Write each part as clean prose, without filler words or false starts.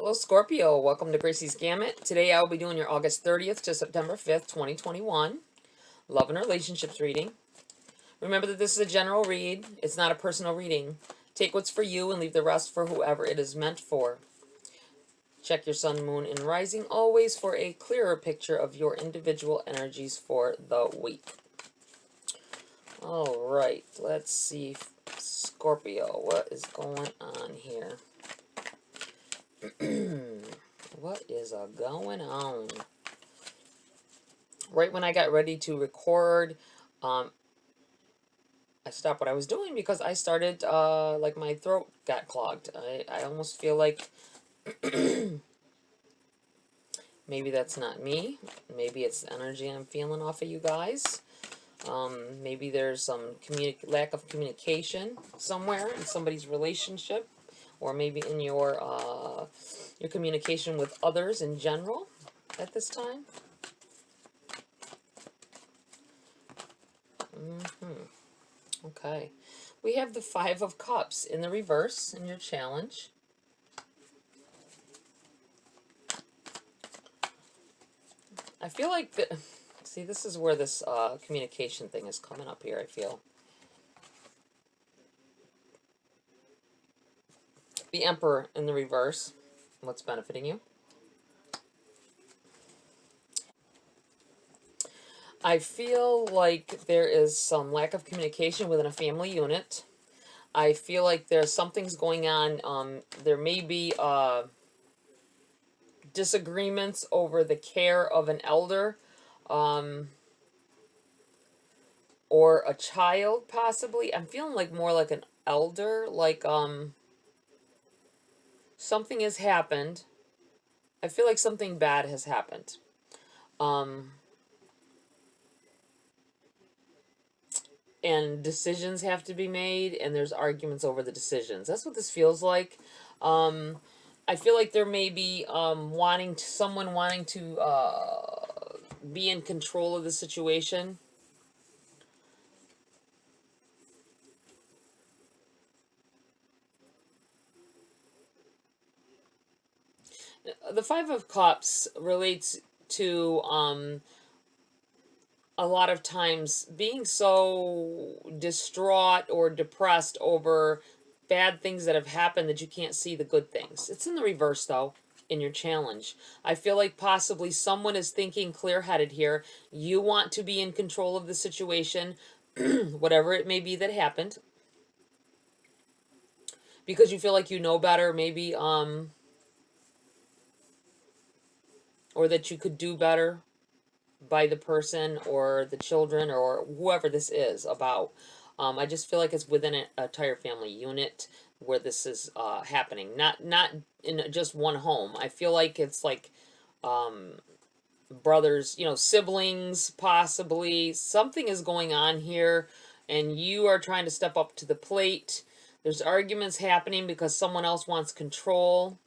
Hello Scorpio, welcome to Gracie's Gamut. Today I will be doing your August 30th to September 5th, 2021 love and relationships reading. Remember that this is a general read, it's not a personal reading. Take what's for you and leave the rest for whoever it is meant for. Check your sun, moon, and rising always for a clearer picture of your individual energies for the week. Alright, let's see Scorpio, what is going on here? What is going on? Right when I got ready to record, I stopped what I was doing because I started, like my throat got clogged. I almost feel like maybe that's not me. Maybe it's the energy I'm feeling off of you guys. Maybe there's some lack of communication somewhere in somebody's relationship, or maybe in your communication with others in general at this time. Okay. We have the Five of Cups in the reverse in your challenge. I feel like see, this is where this communication thing is coming up here, I feel. The Emperor in the reverse. What's benefiting you? I feel like there is some lack of communication within a family unit. I feel like there's something's going on. There may be disagreements over the care of an elder, or a child, possibly. I'm feeling like more like an elder, like something has happened. I feel like something bad has happened. And decisions have to be made, and there's arguments over the decisions. That's what this feels like. I feel like there may be someone wanting to be in control of the situation. The Five of Cups relates to a lot of times being so distraught or depressed over bad things that have happened that you can't see the good things. It's in the reverse, though, in your challenge. I feel like possibly someone is thinking clear-headed here. You want to be in control of the situation, whatever it may be that happened, because you feel like you know better, maybe, or that you could do better by the person or the children or whoever this is about. I just feel like it's within an entire family unit where this is happening. Not in just one home. I feel like it's like brothers, siblings, possibly. Something is going on here, and you are trying to step up to the plate. There's arguments happening because someone else wants control.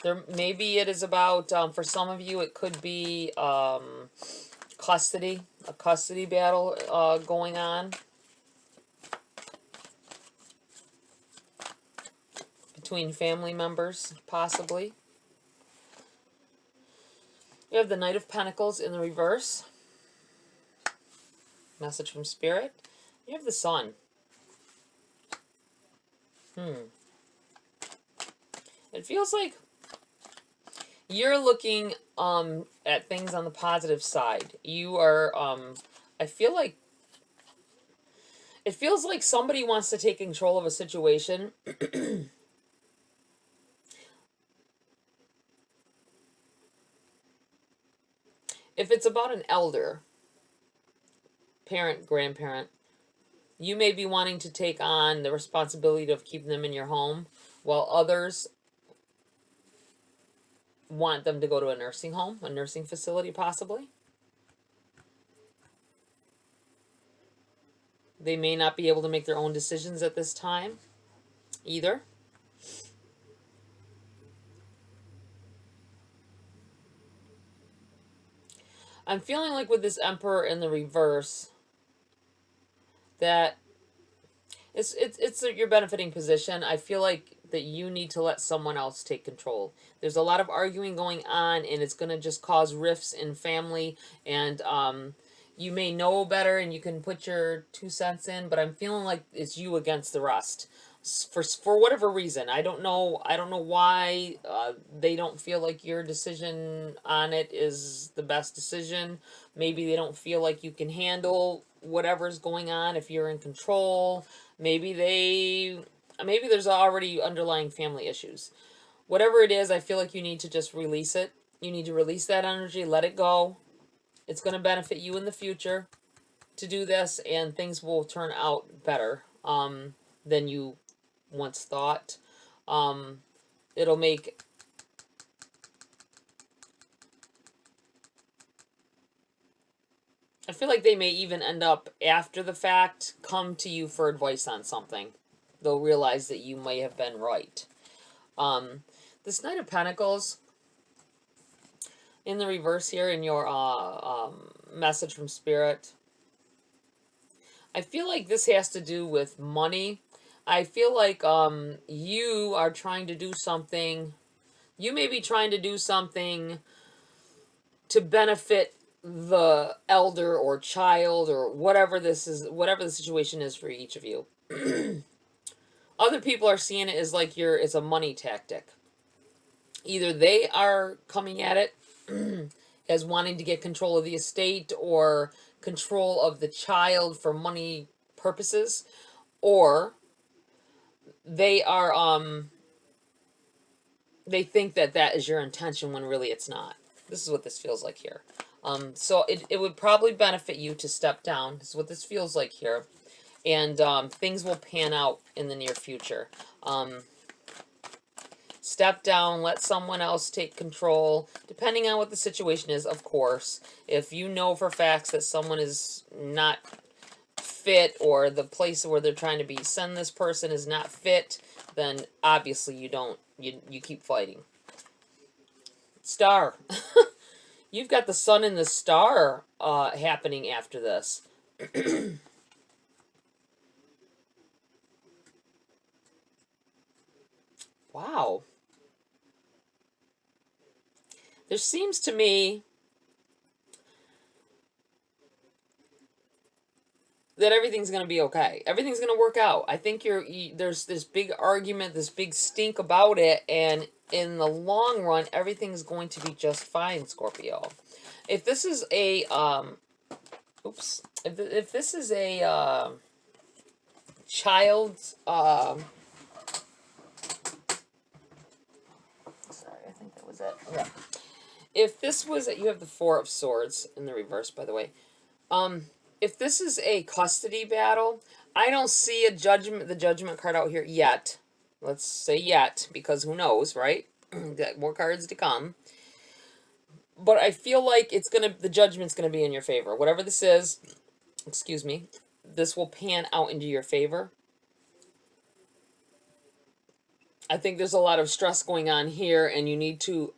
There, maybe it is about, for some of you, it could be custody, a custody battle going on between family members, possibly. You have the Knight of Pentacles in the reverse. Message from Spirit. You have the Sun. It feels like you're looking at things on the positive side. You are, I feel like, it feels like somebody wants to take control of a situation. If it's about an elder, parent, grandparent, you may be wanting to take on the responsibility of keeping them in your home, while others want them to go to a nursing home, a nursing facility, possibly. They may not be able to make their own decisions at this time, either. I'm feeling like with this Emperor in the reverse, that It's your benefiting position. I feel like that you need to let someone else take control. There's a lot of arguing going on, and it's going to just cause rifts in family. And you may know better, and you can put your 2 cents in. But I'm feeling like it's you against the rest. For whatever reason, I don't know. I don't know why they don't feel like your decision on it is the best decision. Maybe they don't feel like you can handle whatever's going on if you're in control. Maybe there's already underlying family issues. Whatever it is, I feel like you need to just release it. You need to release that energy, let it go. It's going to benefit you in the future to do this, and things will turn out better than you once thought. It'll make I feel like they may even end up after the fact come to you for advice on something. They'll realize that you may have been right. This Knight of Pentacles in the reverse here in your message from Spirit. I feel like this has to do with money. I feel like you are trying to do something. You may be trying to do something to benefit the elder or child or whatever this is, whatever the situation is for each of you. Other people are seeing it as like it's a money tactic. Either they are coming at it as wanting to get control of the estate or control of the child for money purposes, or they are they think that that is your intention when really it's not. This is what this feels like here. So it would probably benefit you to step down. This is what this feels like here. And things will pan out in the near future. Step down, let someone else take control, depending on what the situation is, of course. If you know for facts that someone is not fit, or the place where they're trying to be send this person is not fit, then obviously you keep fighting. Star. You've got the sun and the star happening after this. Wow. There seems to me that everything's going to be okay. Everything's going to work out. I think there's this big argument, this big stink about it, and in the long run, everything's going to be just fine, Scorpio. If this is a if this is a child's sorry, I think that was it. Yeah. If this was you have the Four of Swords in the reverse, by the way. If this is a custody battle, I don't see the judgment card out here yet. Let's say yet, because who knows, right? Got more cards to come. But I feel like the judgment's gonna be in your favor. Whatever this is, excuse me, this will pan out into your favor. I think there's a lot of stress going on here, and you need to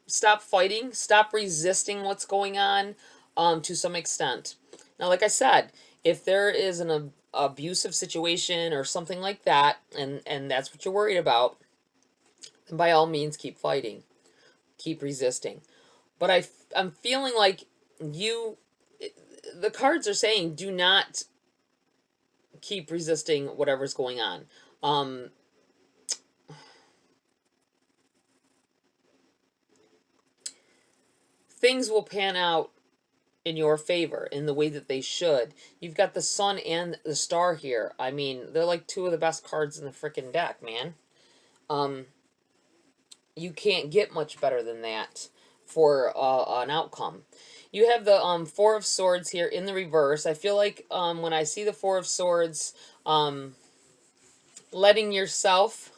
stop fighting, stop resisting what's going on. To some extent. Now, like I said, if there is an abusive situation or something like that, and that's what you're worried about, then by all means keep fighting, keep resisting. But I'm feeling like the cards are saying do not keep resisting whatever's going on. Things will pan out in your favor in the way that they should. You've got the sun and the star here. I mean, they're like two of the best cards in the freaking deck, man. You can't get much better than that for an outcome. You have the Four of Swords here in the reverse. I feel like when I see the Four of Swords, letting yourself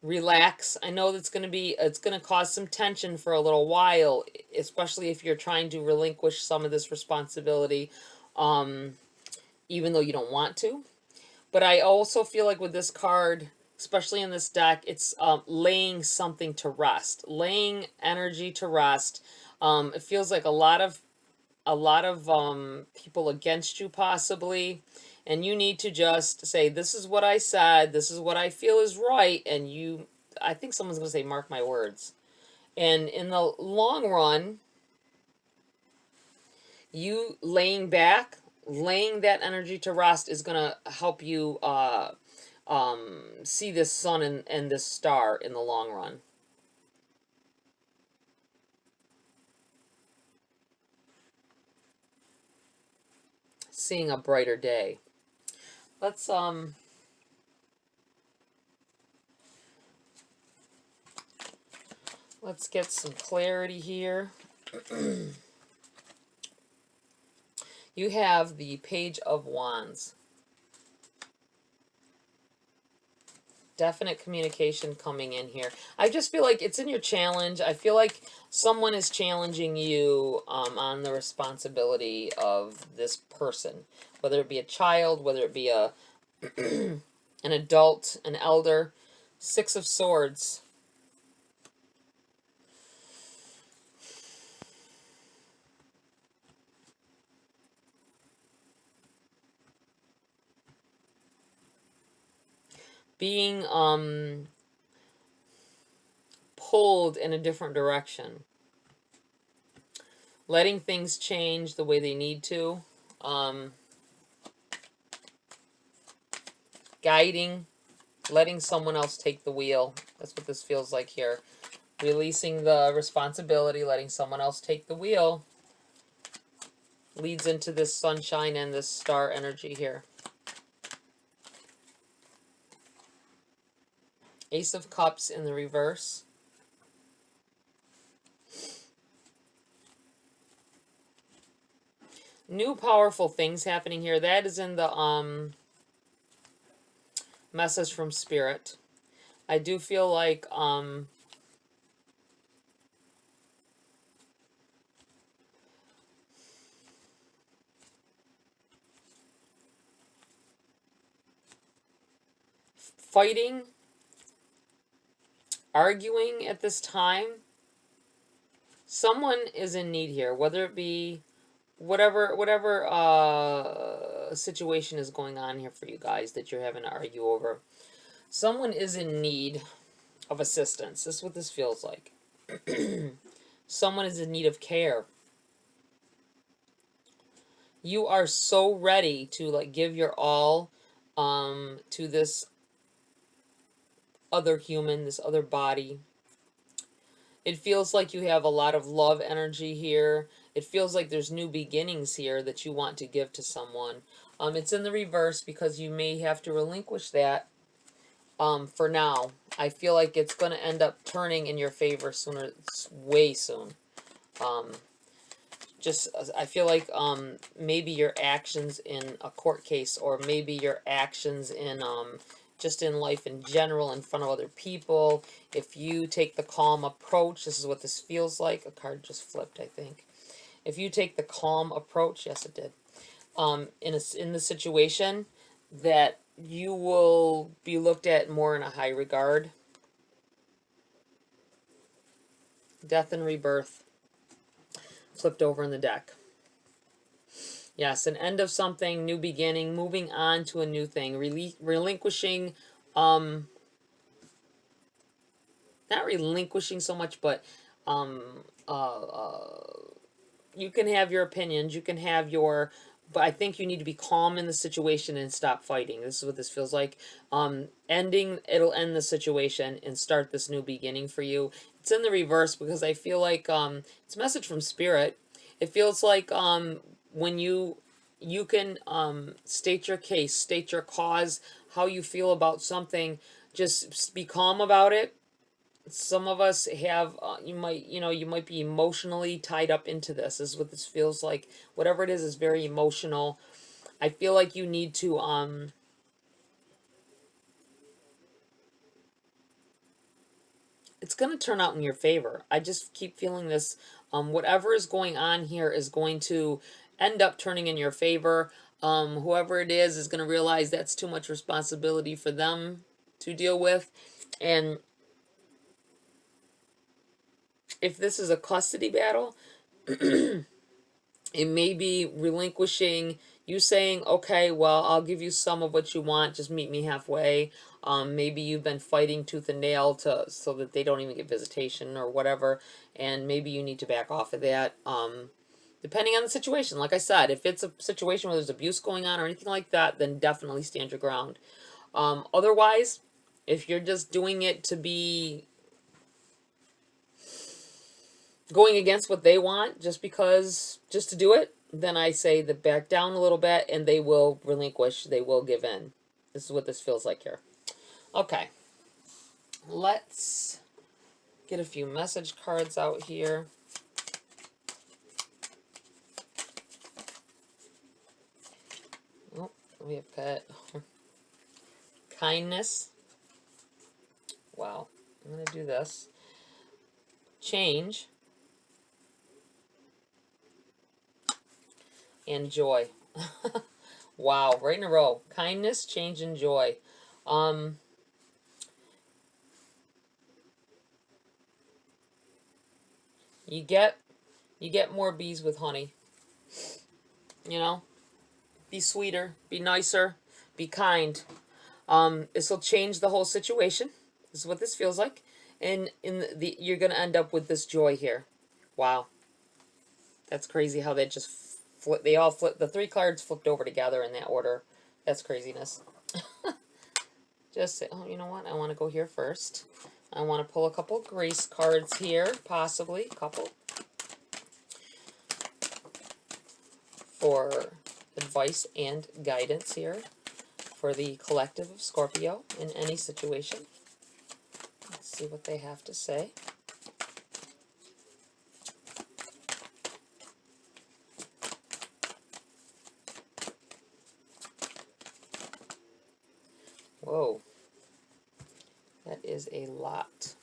relax. I know it's going to cause some tension for a little while, especially if you're trying to relinquish some of this responsibility, even though you don't want to. But I also feel like with this card, especially in this deck, it's laying something to rest, laying energy to rest. It feels like a lot of a lot of people against you possibly, and you need to just say, this is what I said, this is what I feel is right, and you, I think someone's going to say, mark my words. And in the long run, you laying back, laying that energy to rest is going to help you see this sun and this star in the long run. Seeing a brighter day. Let's get some clarity here. You have the Page of Wands. Definite communication coming in here. I just feel like it's in your challenge. I feel like someone is challenging you on the responsibility of this person. Whether it be a child, whether it be a an adult, an elder. Six of Swords. Being pulled in a different direction. Letting things change the way they need to. Guiding. Letting someone else take the wheel. That's what this feels like here. Releasing the responsibility, letting someone else take the wheel. Leads into this sunshine and this star energy here. Ace of Cups in the reverse. New powerful things happening here. That is in the message from Spirit. I do feel like fighting, arguing at this time. Someone is in need here, whether it be whatever situation is going on here for you guys that you're having to argue over. Someone is in need of assistance. This is what this feels like. Someone is in need of care. You are so ready to like give your all to this other human, this other body. It feels like you have a lot of love energy here. It feels like there's new beginnings here that you want to give to someone. It's in the reverse because you may have to relinquish that for now. I feel like it's going to end up turning in your favor sooner, way soon. I feel like maybe your actions in a court case, or maybe your actions in just in life in general, in front of other people. If you take the calm approach, this is what this feels like. A card just flipped, I think. If you take the calm approach, yes, it did. In the situation, that you will be looked at more in a high regard. Death and rebirth flipped over in the deck. Yes, an end of something, new beginning, moving on to a new thing, relinquishing, not relinquishing so much, but you can have your opinions, you can have your, but I think you need to be calm in the situation and stop fighting. This is what this feels like. It'll end the situation and start this new beginning for you. It's in the reverse because I feel like it's a message from Spirit. It feels like when you can state your case, state your cause, how you feel about something, just be calm about it. Some of us have you might be emotionally tied up into this. This is what this feels like. Whatever it is very emotional. I feel like you need to it's going to turn out in your favor. I just keep feeling this. Whatever is going on here is going to end up turning in your favor. Whoever it is going to realize that's too much responsibility for them to deal with. And if this is a custody battle, It may be relinquishing, you saying, okay, well, I'll give you some of what you want, just meet me halfway. Maybe you've been fighting tooth and nail so that they don't even get visitation or whatever, and maybe you need to back off of that. Depending on the situation, like I said, if it's a situation where there's abuse going on or anything like that, then definitely stand your ground. Otherwise, if you're just doing it to be going against what they want just to do it, then I say that back down a little bit and they will relinquish, they will give in. This is what this feels like here. Okay, let's get a few message cards out here. Oh, we have got kindness. Wow, I'm going to do this. Change. And joy. Wow, right in a row. Kindness, change, and joy. You get more bees with honey. You know? Be sweeter, be nicer, be kind. This will change the whole situation. This is what this feels like. And you're gonna end up with this joy here. Wow. That's crazy how they just flip. They all flip. The three cards flipped over together in that order. That's craziness. Just say, oh, you know what? I want to go here first. I want to pull a couple grace cards here, possibly a couple, for advice and guidance here for the collective of Scorpio in any situation. Let's see what they have to say. Whoa. That is a lot.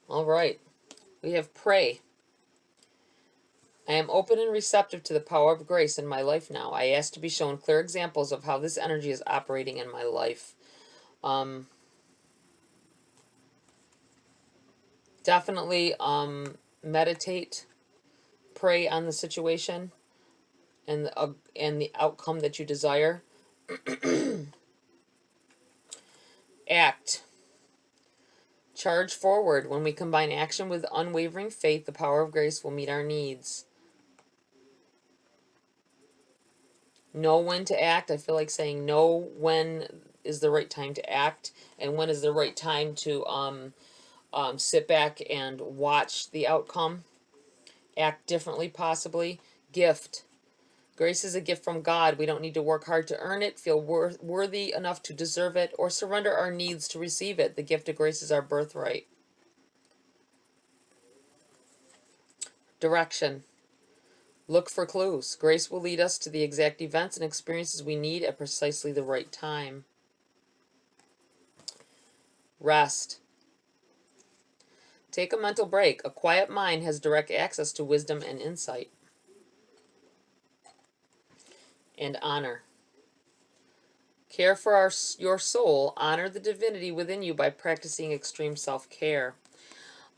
All right. We have pray. I am open and receptive to the power of grace in my life now. I ask to be shown clear examples of how this energy is operating in my life. Definitely meditate, pray on the situation and the outcome that you desire. Act. Charge forward. When we combine action with unwavering faith, the power of grace will meet our needs. Know when to act. I feel like saying know when is the right time to act and when is the right time to sit back and watch the outcome. Act differently, possibly. Gift. Grace is a gift from God. We don't need to work hard to earn it, feel worthy enough to deserve it, or surrender our needs to receive it. The gift of grace is our birthright. Direction. Look for clues. Grace will lead us to the exact events and experiences we need at precisely the right time. Rest. Take a mental break. A quiet mind has direct access to wisdom and insight. And honor. Care for your soul. Honor the divinity within you by practicing extreme self-care.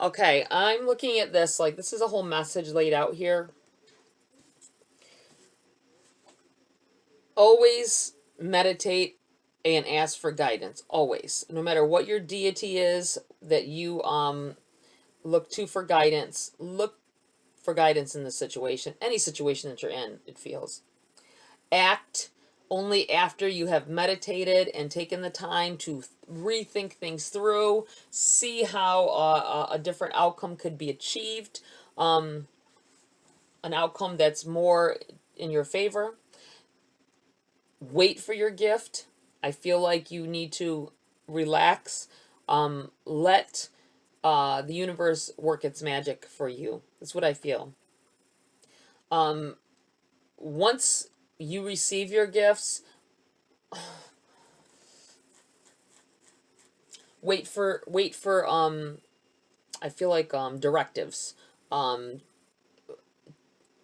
Okay, I'm looking at this like this is a whole message laid out here. Always meditate and ask for guidance. Always. No matter what your deity is that you look to for guidance, look for guidance in this situation. Any situation that you're in, it feels. Act only after you have meditated and taken the time to rethink things through, see how a different outcome could be achieved, an outcome that's more in your favor. Wait for your gift. I feel like you need to relax. Let the universe work its magic for you. That's what I feel. Once you receive your gifts, wait for I feel like directives.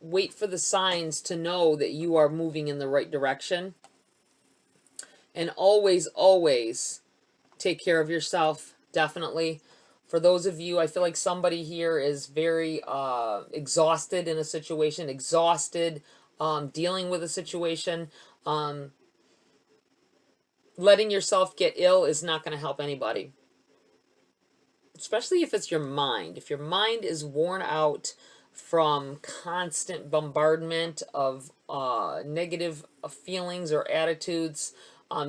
wait for the signs to know that you are moving in the right direction. And always, always take care of yourself, definitely. For those of you, I feel like somebody here is very exhausted in a situation, exhausted dealing with a situation. Letting yourself get ill is not going to help anybody. Especially if it's your mind. If your mind is worn out from constant bombardment of negative feelings or attitudes,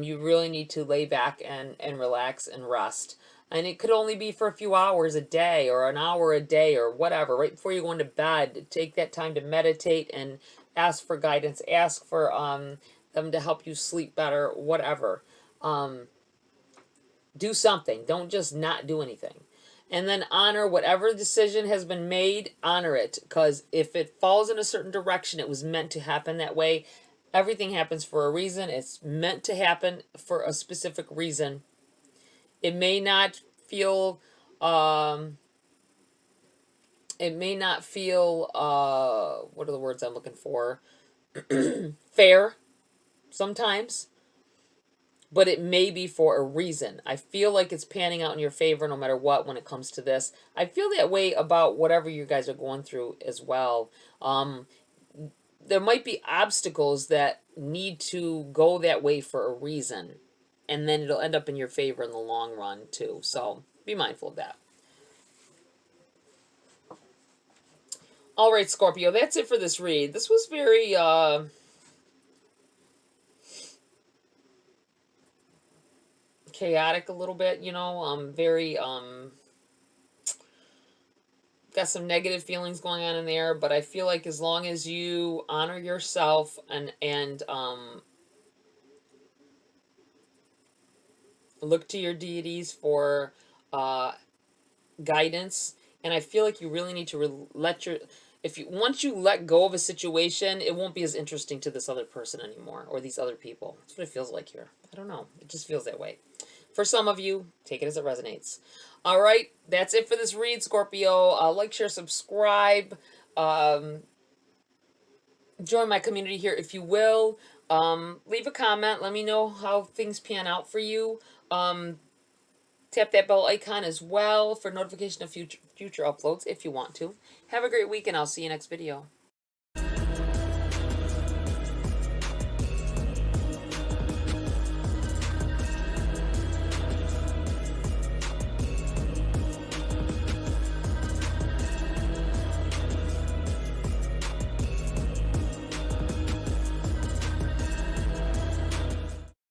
you really need to lay back and relax and rest. And it could only be for a few hours a day or an hour a day or whatever, right before you go into bed. Take that time to meditate and ask for guidance, ask for them to help you sleep better, whatever. Do something. Don't just not do anything. And then honor whatever decision has been made, honor it. Because if it falls in a certain direction, it was meant to happen that way. Everything happens for a reason. It's meant to happen for a specific reason. It may not feel, what are the words I'm looking for? Fair sometimes. But it may be for a reason. I feel like it's panning out in your favor no matter what when it comes to this. I feel that way about whatever you guys are going through as well. There might be obstacles that need to go that way for a reason. And then it'll end up in your favor in the long run too. So be mindful of that. Alright, Scorpio, that's it for this read. This was very... chaotic a little bit, you know, very, got some negative feelings going on in there, but I feel like as long as you honor yourself and look to your deities for, guidance, and I feel like you really need to once you let go of a situation, it won't be as interesting to this other person anymore, or these other people. That's what it feels like here. I don't know. It just feels that way. For some of you, take it as it resonates. All right, that's it for this read, Scorpio. Like, share, subscribe. Join my community here if you will. Leave a comment. Let me know how things pan out for you. Tap that bell icon as well for notification of future uploads if you want to. Have a great week, and I'll see you next video.